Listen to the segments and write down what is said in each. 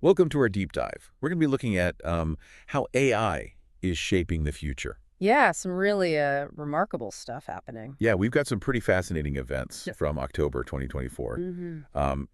Welcome to our deep dive. We're going to be looking at how AI is shaping the future. Yeah, some really remarkable stuff happening. Yeah, we've got some pretty fascinating events Yep. from October 2024. hmm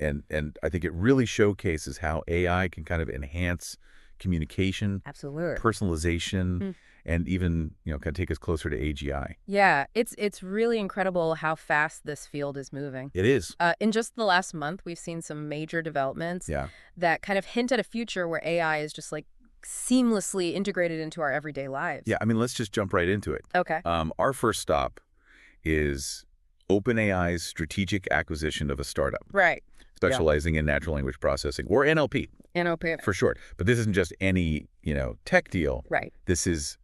And I think it really showcases how AI can kind of enhance communication, Absolutely. personalization, Mm. and even, kind of take us closer to AGI. Yeah, it's really incredible how fast this field is moving. It is. In just the last month, we've seen some major developments Yeah. that kind of hint at a future where AI is just like seamlessly integrated into our everyday lives. Yeah, I mean, let's just jump right into it. Okay. Our first stop is OpenAI's strategic acquisition of a startup Right. Yeah. specializing in natural language processing, or NLP NOP. for short. But this isn't just any, tech deal. Right. This is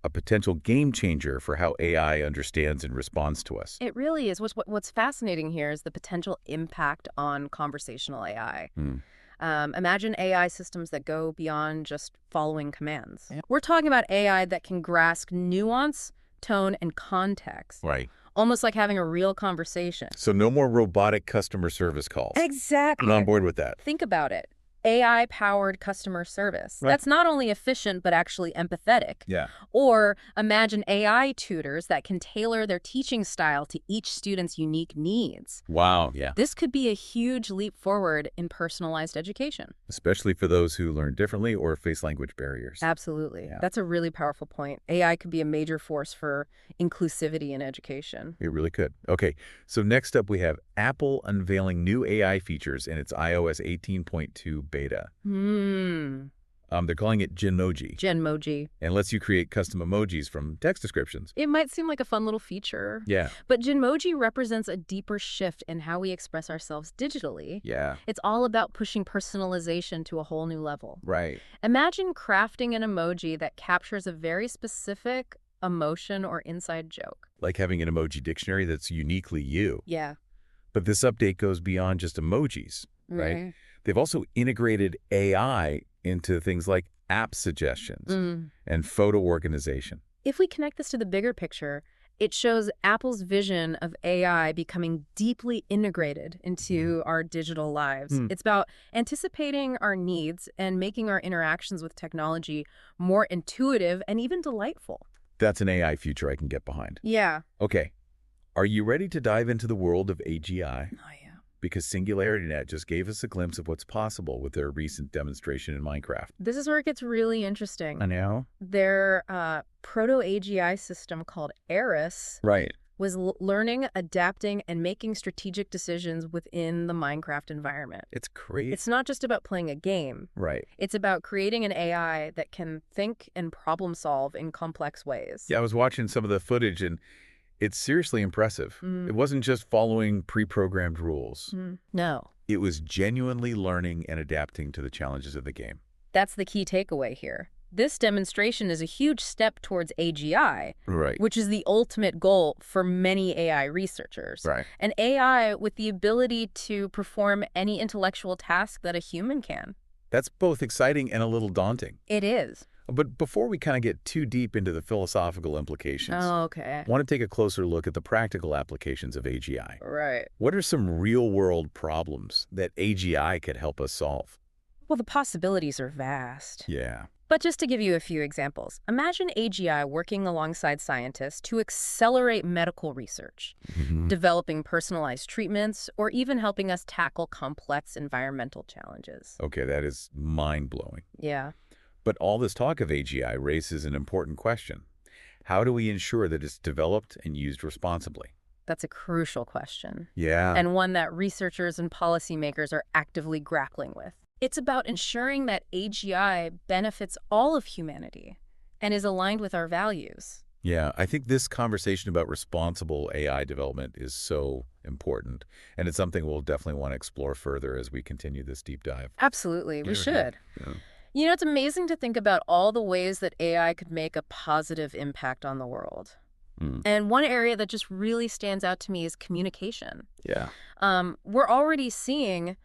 a potential game changer for how AI understands and responds to us. It really is. What's fascinating here is the potential impact on conversational AI. Hmm. Imagine AI systems that go beyond just following commands. Yeah. We're talking about AI that can grasp nuance, tone, and context, Right. almost like having a real conversation. So no more robotic customer service calls. Exactly. I'm on board with that. Think about it. AI-powered customer service. Right. That's not only efficient, but actually empathetic. Yeah. Or imagine AI tutors that can tailor their teaching style to each student's unique needs. Wow. Yeah. This could be a huge leap forward in personalized education. Especially for those who learn differently or face language barriers. Absolutely. Yeah. That's a really powerful point. AI could be a major force for inclusivity in education. It really could. Okay, so next up we have Apple unveiling new AI features in its iOS 18.2 beta. They're calling it Genmoji, Genmoji. and lets you create custom emojis from text descriptions. It might seem like a fun little feature, Yeah, but Genmoji represents a deeper shift in how we express ourselves digitally. yeah, It's all about pushing personalization to a whole new level. right. Imagine crafting an emoji that captures a very specific emotion or inside joke. Like having an emoji dictionary that's uniquely you. Yeah. But this update goes beyond just emojis, right? Mhm. They've also integrated AI into things like app suggestions Mm. and photo organization. If we connect this to the bigger picture, it shows Apple's vision of AI becoming deeply integrated into our digital lives. Hmm. It's about anticipating our needs and making our interactions with technology more intuitive and even delightful. That's an AI future I can get behind. Yeah. Okay, are you ready to dive into the world of AGI? Oh, yeah. Because SingularityNet just gave us a glimpse of what's possible with their recent demonstration in Minecraft. This is where it gets really interesting. I know. Their proto-AGI system called Eris Right. was learning, adapting, and making strategic decisions within the Minecraft environment. It's crazy. It's not just about playing a game. Right. It's about creating an AI that can think and problem solve in complex ways. Yeah, I was watching some of the footage, and it's seriously impressive. Mm. It wasn't just following pre-programmed rules. No. It was genuinely learning and adapting to the challenges of the game. That's the key takeaway here. This demonstration is a huge step towards AGI, Right. which is the ultimate goal for many AI researchers. Right. An AI with the ability to perform any intellectual task that a human can. That's both exciting and a little daunting. It is. But before we kind of get too deep into the philosophical implications, Oh, okay. I want to take a closer look at the practical applications of AGI. Right. What are some real-world problems that AGI could help us solve? Well, the possibilities are vast. Yeah. But just to give you a few examples, imagine AGI working alongside scientists to accelerate medical research, developing personalized treatments, or even helping us tackle complex environmental challenges. Okay, that is mind-blowing. Yeah. But all this talk of AGI raises an important question. How do we ensure that it's developed and used responsibly? That's a crucial question, Yeah. and one that researchers and policymakers are actively grappling with. It's about ensuring that AGI benefits all of humanity and is aligned with our values. Yeah, I think this conversation about responsible AI development is so important, and it's something we'll definitely want to explore further as we continue this deep dive. Absolutely, we Yeah. should. Yeah. You know, it's amazing to think about all the ways that AI could make a positive impact on the world. Mm. And one area that just really stands out to me is communication. Yeah. We're already seeing,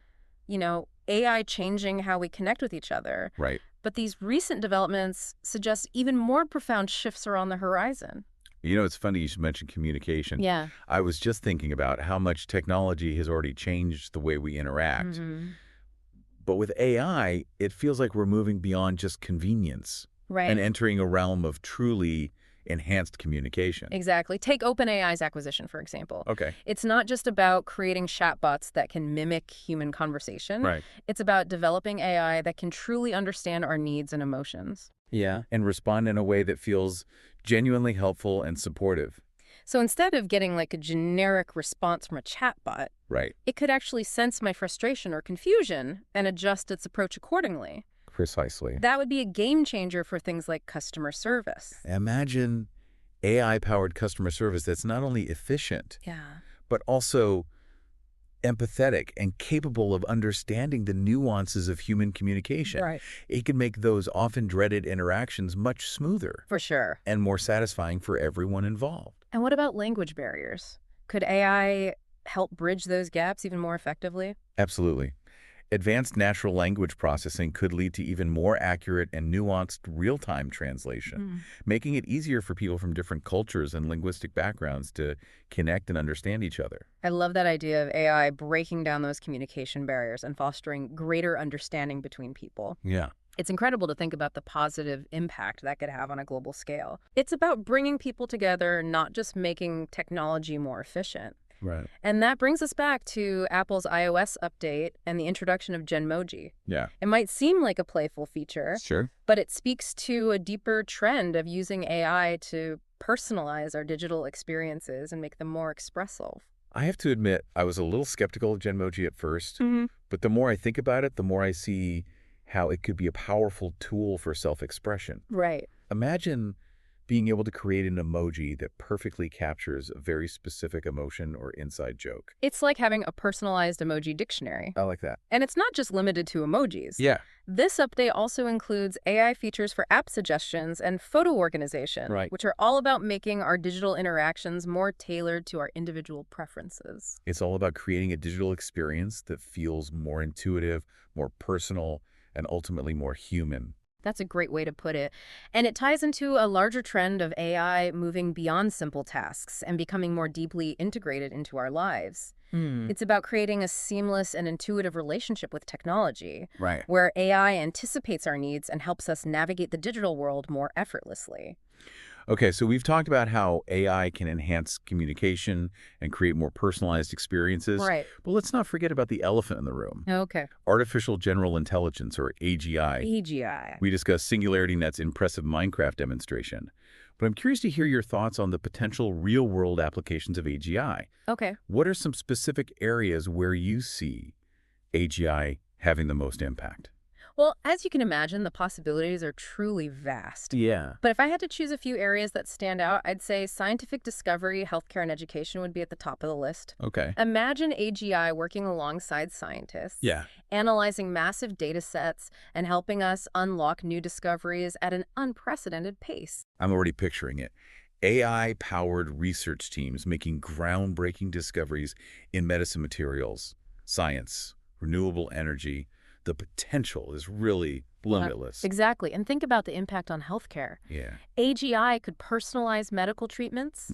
AI changing how we connect with each other. Right. But these recent developments suggest even more profound shifts are on the horizon. It's funny you should mention communication. Yeah. I was just thinking about how much technology has already changed the way we interact. Mhm. But with AI, it feels like we're moving beyond just convenience Right. and entering a realm of truly enhanced communication. Exactly. Take OpenAI's acquisition, for example. Okay. It's not just about creating chatbots that can mimic human conversation. Right. It's about developing AI that can truly understand our needs and emotions. Yeah. And respond in a way that feels genuinely helpful and supportive. So instead of getting like a generic response from a chatbot, Right. it could actually sense my frustration or confusion and adjust its approach accordingly. Precisely. That would be a game changer for things like customer service. Imagine AI-powered customer service that's not only efficient, Yeah. but also empathetic and capable of understanding the nuances of human communication. Right. It can make those often dreaded interactions much smoother For sure. and more satisfying for everyone involved. And what about language barriers? Could AI help bridge those gaps even more effectively? Absolutely. Advanced natural language processing could lead to even more accurate and nuanced real-time translation, making it easier for people from different cultures and linguistic backgrounds to connect and understand each other. I love that idea of AI breaking down those communication barriers and fostering greater understanding between people. Yeah. It's incredible to think about the positive impact that could have on a global scale. It's about bringing people together, not just making technology more efficient. Right. And that brings us back to Apple's iOS update and the introduction of Genmoji. Yeah. It might seem like a playful feature, Sure. but it speaks to a deeper trend of using AI to personalize our digital experiences and make them more expressive. I have to admit, I was a little skeptical of Genmoji at first, Mm-hmm. but the more I think about it, the more I see how it could be a powerful tool for self-expression. Right. Imagine being able to create an emoji that perfectly captures a very specific emotion or inside joke. It's like having a personalized emoji dictionary. I like that. And it's not just limited to emojis. Yeah. This update also includes AI features for app suggestions and photo organization, Right. which are all about making our digital interactions more tailored to our individual preferences. It's all about creating a digital experience that feels more intuitive, more personal, and ultimately more human. That's a great way to put it. And it ties into a larger trend of AI moving beyond simple tasks and becoming more deeply integrated into our lives. It's about creating a seamless and intuitive relationship with technology, Right. where AI anticipates our needs and helps us navigate the digital world more effortlessly. Okay, so we've talked about how AI can enhance communication and create more personalized experiences. Right. But let's not forget about the elephant in the room. Okay. Artificial General Intelligence, or AGI. AGI. We discussed SingularityNet's impressive Minecraft demonstration. But I'm curious to hear your thoughts on the potential real-world applications of AGI. Okay. What are some specific areas where you see AGI having the most impact? Well, as you can imagine, the possibilities are truly vast. Yeah. But if I had to choose a few areas that stand out, I'd say scientific discovery, healthcare, and education would be at the top of the list. Okay. Imagine AGI working alongside scientists, Yeah. analyzing massive data sets, and helping us unlock new discoveries at an unprecedented pace. I'm already picturing it. AI-powered research teams making groundbreaking discoveries in medicine materials, science, renewable energy. The potential is really limitless. Exactly. And think about the impact on healthcare. Yeah. AGI could personalize medical treatments,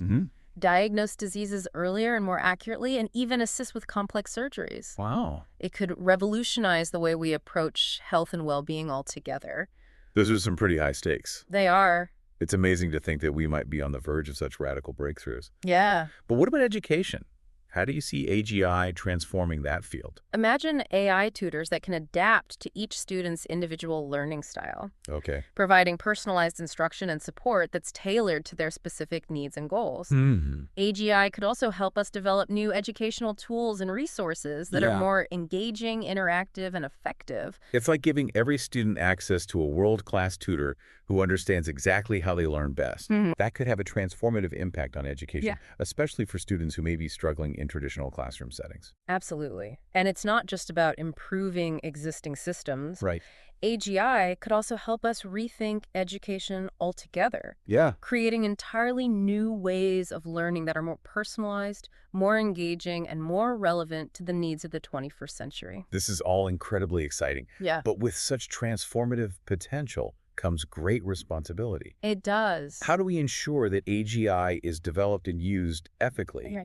diagnose diseases earlier and more accurately, and even assist with complex surgeries. Wow. It could revolutionize the way we approach health and well-being altogether. Those are some pretty high stakes. They are. It's amazing to think that we might be on the verge of such radical breakthroughs. Yeah. But what about education? How do you see AGI transforming that field? Imagine AI tutors that can adapt to each student's individual learning style, Okay. providing personalized instruction and support that's tailored to their specific needs and goals. AGI could also help us develop new educational tools and resources that Yeah. are more engaging, interactive, and effective. It's like giving every student access to a world-class tutor who understands exactly how they learn best. That could have a transformative impact on education, Yeah. especially for students who may be struggling in traditional classroom settings. Absolutely. And it's not just about improving existing systems. Right. AGI could also help us rethink education altogether, Yeah. creating entirely new ways of learning that are more personalized, more engaging, and more relevant to the needs of the 21st century. This is all incredibly exciting. Yeah. But with such transformative potential comes great responsibility. It does. How do we ensure that AGI is developed and used ethically?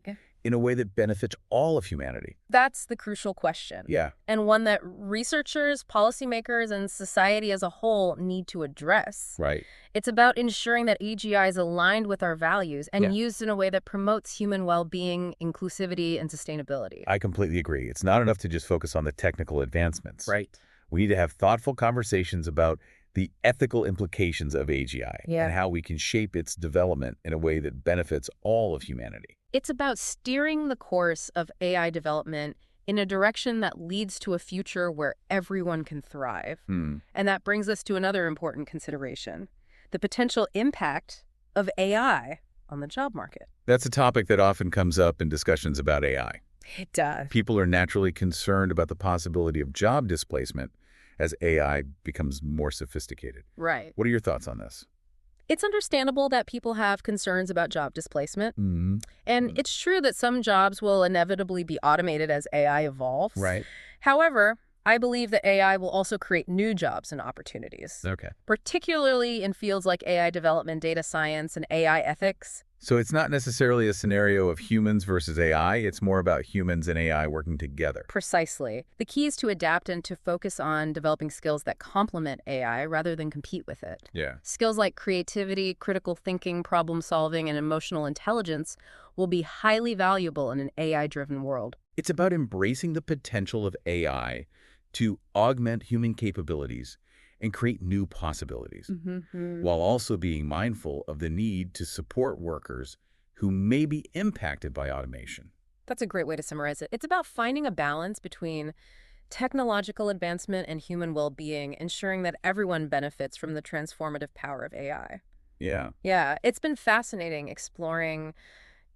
in a way that benefits all of humanity? That's the crucial question, Yeah, and one that researchers, policymakers, and society as a whole need to address. right. It's about ensuring that AGI is aligned with our values Yeah. and used in a way that promotes human well-being, inclusivity, and sustainability. I completely agree. It's not enough to just focus on the technical advancements. Right. We need to have thoughtful conversations about the ethical implications of AGI Yeah. and how we can shape its development in a way that benefits all of humanity. It's about steering the course of AI development in a direction that leads to a future where everyone can thrive. And that brings us to another important consideration: the potential impact of AI on the job market. That's a topic that often comes up in discussions about AI. It does. People are naturally concerned about the possibility of job displacement as AI becomes more sophisticated. Right. What are your thoughts on this? It's understandable that people have concerns about job displacement. Mm-hmm. And it's true that some jobs will inevitably be automated as AI evolves. Right. However, I believe that AI will also create new jobs and opportunities, Okay. particularly in fields like AI development, data science, and AI ethics. So it's not necessarily a scenario of humans versus AI. It's more about humans and AI working together. Precisely. The key is to adapt and to focus on developing skills that complement AI rather than compete with it. Yeah. Skills like creativity, critical thinking, problem solving, and emotional intelligence will be highly valuable in an AI-driven world. It's about embracing the potential of AI to augment human capabilities and create new possibilities, while also being mindful of the need to support workers who may be impacted by automation. That's a great way to summarize it. It's about finding a balance between technological advancement and human well-being, ensuring that everyone benefits from the transformative power of AI. Yeah. Yeah, it's been fascinating exploring,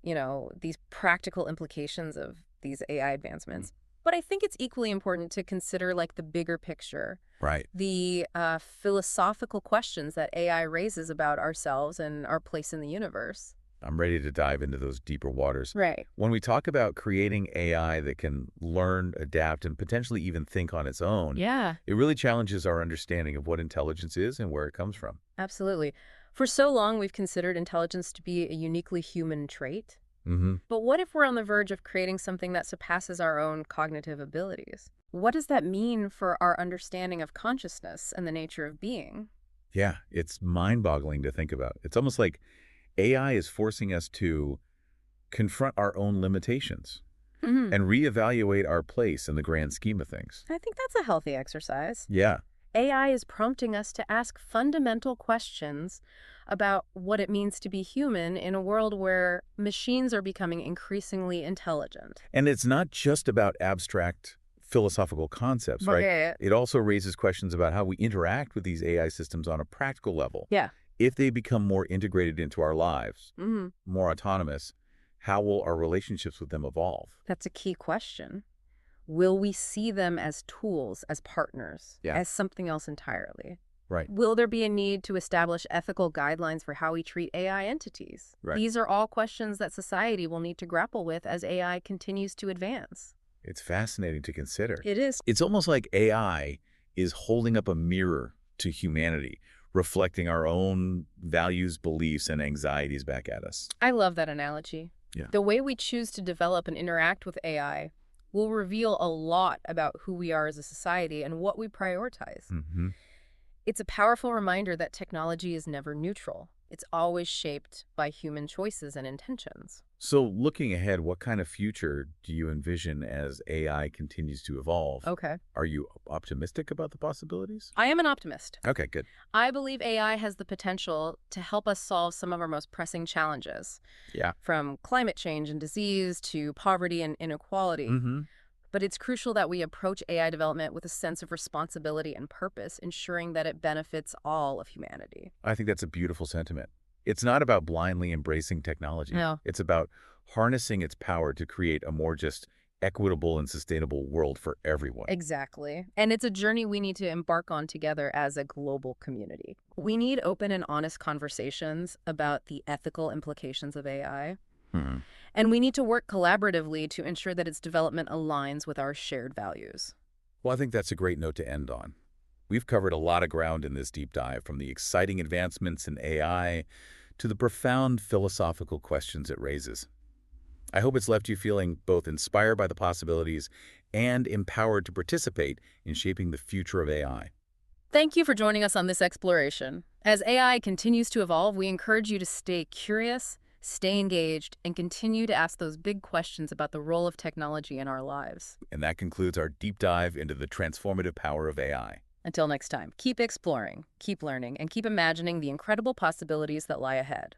these practical implications of these AI advancements. But I think it's equally important to consider, the bigger picture, Right. the philosophical questions that AI raises about ourselves and our place in the universe. I'm ready to dive into those deeper waters. Right. When we talk about creating AI that can learn, adapt, and potentially even think on its own, Yeah, it really challenges our understanding of what intelligence is and where it comes from. absolutely. For so long, we've considered intelligence to be a uniquely human trait. Mm-hmm. But what if we're on the verge of creating something that surpasses our own cognitive abilities? What does that mean for our understanding of consciousness and the nature of being? Yeah, it's mind-boggling to think about. It's almost like AI is forcing us to confront our own limitations Hmm. and reevaluate our place in the grand scheme of things. I think that's a healthy exercise. Yeah, AI is prompting us to ask fundamental questions about what it means to be human in a world where machines are becoming increasingly intelligent. and it's not just about abstract philosophical concepts, right? Yeah. It also raises questions about how we interact with these AI systems on a practical level. Yeah. If they become more integrated into our lives, Hmm. more autonomous, how will our relationships with them evolve? That's a key question. Will we see them as tools, as partners, Yeah. as something else entirely? Right. Will there be a need to establish ethical guidelines for how we treat AI entities? Right. These are all questions that society will need to grapple with as AI continues to advance. It's fascinating to consider. It is. It's almost like AI is holding up a mirror to humanity, reflecting our own values, beliefs, and anxieties back at us. I love that analogy. Yeah. The way we choose to develop and interact with AI will reveal a lot about who we are as a society and what we prioritize. Mm-hmm. It's a powerful reminder that technology is never neutral. It's always shaped by human choices and intentions. So looking ahead, what kind of future do you envision as AI continues to evolve? Okay. Are you optimistic about the possibilities? I am an optimist. Okay, good. I believe AI has the potential to help us solve some of our most pressing challenges, Yeah. from climate change and disease to poverty and inequality. Mm-hmm. But it's crucial that we approach AI development with a sense of responsibility and purpose, ensuring that it benefits all of humanity. I think that's a beautiful sentiment. It's not about blindly embracing technology. No. It's about harnessing its power to create a more just equitable and sustainable world for everyone. Exactly. And it's a journey we need to embark on together as a global community. We need open and honest conversations about the ethical implications of AI. Hmm. And we need to work collaboratively to ensure that its development aligns with our shared values. Well, I think that's a great note to end on. We've covered a lot of ground in this deep dive, from the exciting advancements in AI to the profound philosophical questions it raises. I hope it's left you feeling both inspired by the possibilities and empowered to participate in shaping the future of AI. Thank you for joining us on this exploration. As AI continues to evolve, we encourage you to stay curious, stay engaged, and continue to ask those big questions about the role of technology in our lives. And that concludes our deep dive into the transformative power of AI. Until next time, keep exploring, keep learning, and keep imagining the incredible possibilities that lie ahead.